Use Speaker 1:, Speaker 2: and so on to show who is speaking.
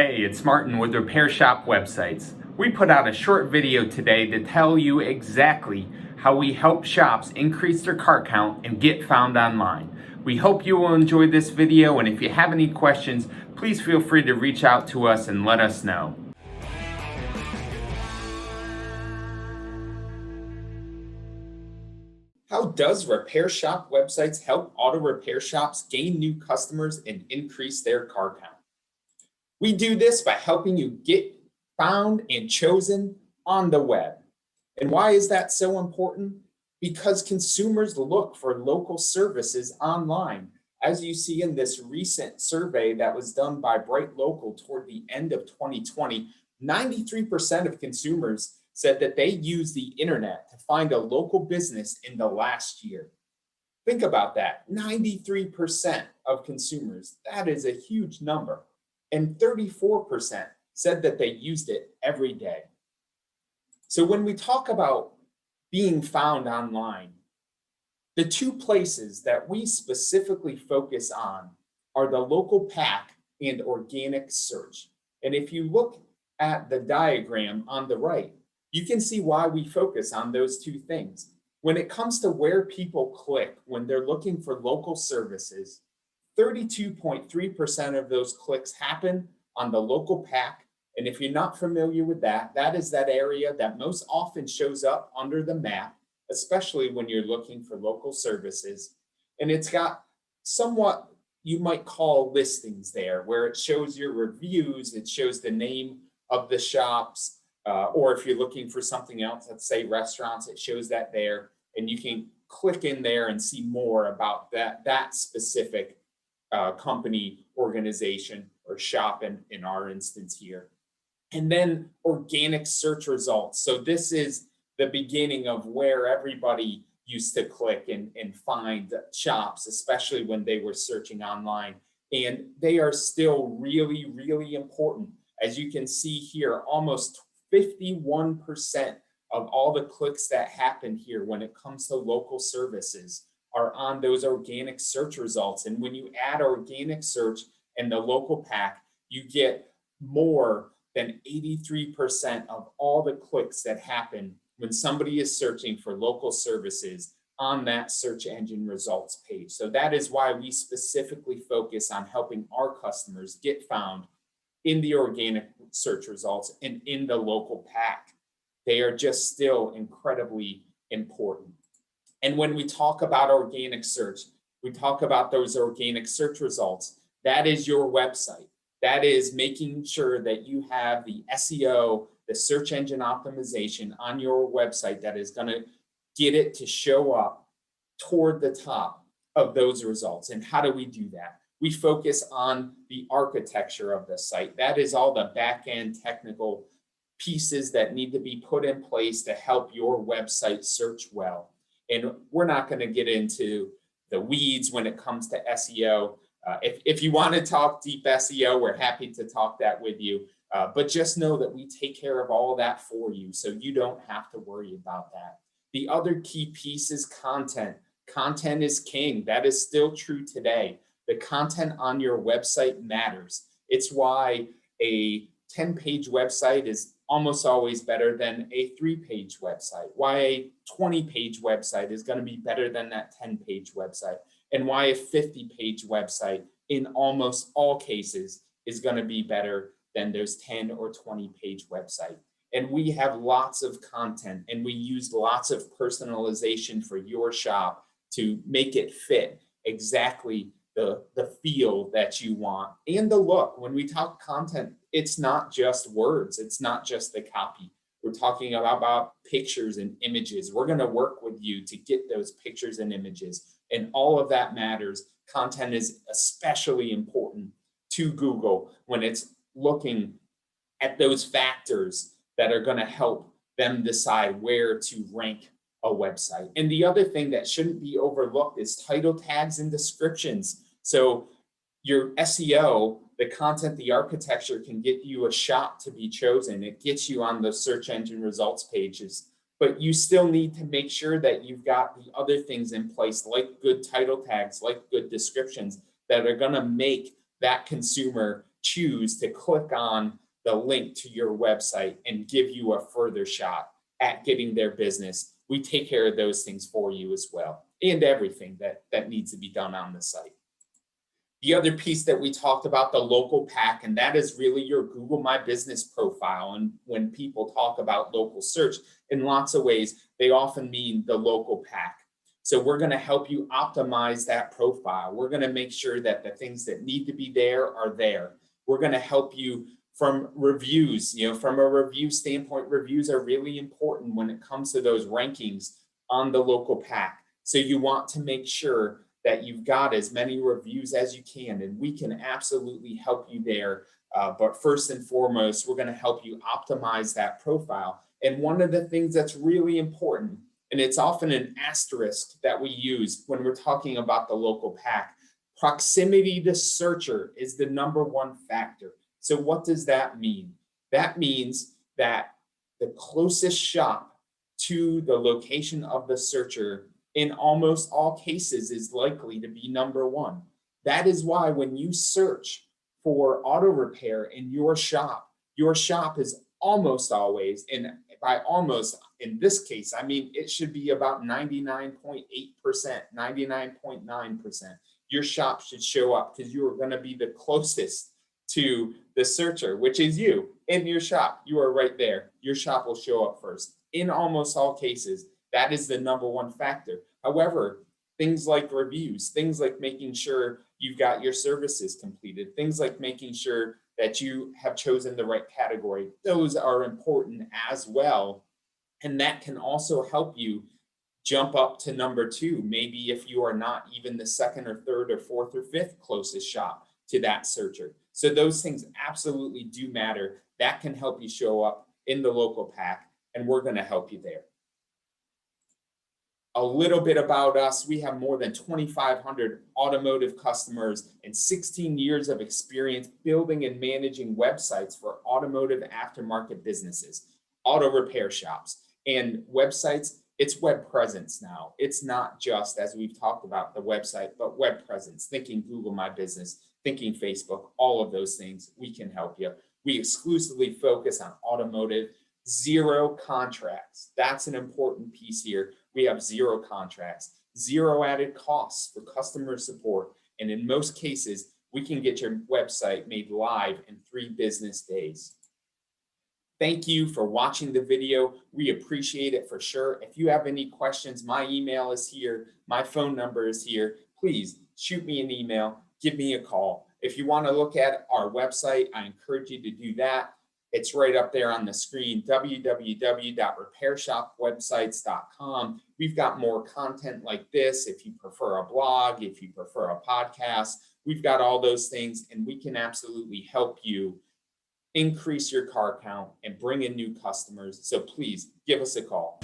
Speaker 1: Hey, it's Martin with Repair Shop Websites. We put out a short video today to tell you exactly how we help shops increase their cart count and get found online. We hope you will enjoy this video, and if you have any questions, please feel free to reach out to us and let us know. How does Repair Shop Websites help auto repair shops gain new customers and increase their cart count? We do this by helping you get found and chosen on the web. And why is that so important? Because consumers look for local services online. As you see in this recent survey that was done by Bright Local toward the end of 2020, 93% of consumers said that they use the internet to find a local business in the last year. Think about that, 93% of consumers. That is a huge number. And 34% said that they used it every day. So when we talk about being found online, the two places that we specifically focus on are the local pack and organic search. And if you look at the diagram on the right, you can see why we focus on those two things. When it comes to where people click when they're looking for local services, 32.3% of those clicks happen on the local pack. And if you're not familiar with that, that is that area that most often shows up under the map, especially when you're looking for local services. And it's got somewhat, you might call listings there, where it shows your reviews, it shows the name of the shops, or if you're looking for something else, let's say restaurants, it shows that there. And you can click in there and see more about that specific company, organization, or shop in our instance here. And then organic search results. So this is the beginning of where everybody used to click and find shops, especially when they were searching online. And they are still really, really important. As you can see here, almost 51% of all the clicks that happen here when it comes to local services are on those organic search results. And when you add organic search and the local pack, you get more than 83% of all the clicks that happen when somebody is searching for local services on that search engine results page. So that is why we specifically focus on helping our customers get found in the organic search results and in the local pack. They are just still incredibly important. And when we talk about organic search, we talk about those organic search results. That is your website. That is making sure that you have the SEO, the search engine optimization on your website that is going to get it to show up toward the top of those results. And how do we do that? We focus on the architecture of the site. That is all the back-end technical pieces that need to be put in place to help your website search well. And we're not going to get into the weeds when it comes to SEO. If you want to talk deep SEO, we're happy to talk that with you. But just know that we take care of all of that for you, so you don't have to worry about that. The other key piece is content. Content is king. That is still true today. The content on your website matters. It's why a 10-page website is almost always better than a 3-page website, why a 20-page website is going to be better than that 10-page website, and why a 50-page website in almost all cases is going to be better than those 10 or 20-page website. And we have lots of content, and we use lots of personalization for your shop to make it fit exactly the feel that you want and the look. When we talk content, it's not just words, it's not just the copy. We're talking about pictures and images. We're going to work with you to get those pictures and images, and all of that matters. Content is especially important to Google when it's looking at those factors that are going to help them decide where to rank a website. And the other thing that shouldn't be overlooked is title tags and descriptions. So your SEO, the content, the architecture can get you a shot to be chosen. It gets you on the search engine results pages, but you still need to make sure that you've got the other things in place, like good title tags, like good descriptions, that are going to make that consumer choose to click on the link to your website and give you a further shot at getting their business. We take care of those things for you as well, and everything that needs to be done on the site. The other piece that we talked about, the local pack, and that is really your Google My Business profile. And when people talk about local search, in lots of ways, they often mean the local pack. So we're going to help you optimize that profile. We're going to make sure that the things that need to be there are there. We're going to help you from reviews. From a review standpoint, reviews are really important when it comes to those rankings on the local pack. So you want to make sure that you've got as many reviews as you can, and we can absolutely help you there. But first and foremost, we're going to help you optimize that profile. And one of the things that's really important, and it's often an asterisk that we use when we're talking about the local pack, proximity to searcher is the number one factor. So what does that mean? That means that the closest shop to the location of the searcher in almost all cases is likely to be number one. That is why when you search for auto repair in your shop is almost always, and by almost in this case, I mean, it should be about 99.8%, 99.9%. Your shop should show up because you are going to be the closest to the searcher, which is you in your shop. You are right there. Your shop will show up first. In almost all cases, that is the number one factor. However, things like reviews, things like making sure you've got your services completed, things like making sure that you have chosen the right category, those are important as well. And that can also help you jump up to number two, maybe if you are not even the second or third or fourth or fifth closest shop to that searcher. So those things absolutely do matter. That can help you show up in the local pack, and we're going to help you there. A little bit about us. We have more than 2,500 automotive customers and 16 years of experience building and managing websites for automotive aftermarket businesses, auto repair shops, and websites. It's web presence now. It's not just, as we've talked about, the website, but web presence, thinking Google My Business, thinking Facebook, all of those things. We can help you. We exclusively focus on automotive, zero contracts. That's an important piece here. We have zero contracts, zero added costs for customer support. And in most cases, we can get your website made live in 3 business days. Thank you for watching the video. We appreciate it for sure. If you have any questions, my email is here. My phone number is here. Please shoot me an email, give me a call. If you want to look at our website, I encourage you to do that. It's right up there on the screen, www.repairshopwebsites.com. We've got more content like this. If you prefer a blog, if you prefer a podcast, we've got all those things, and we can absolutely help you increase your car count and bring in new customers. So please give us a call.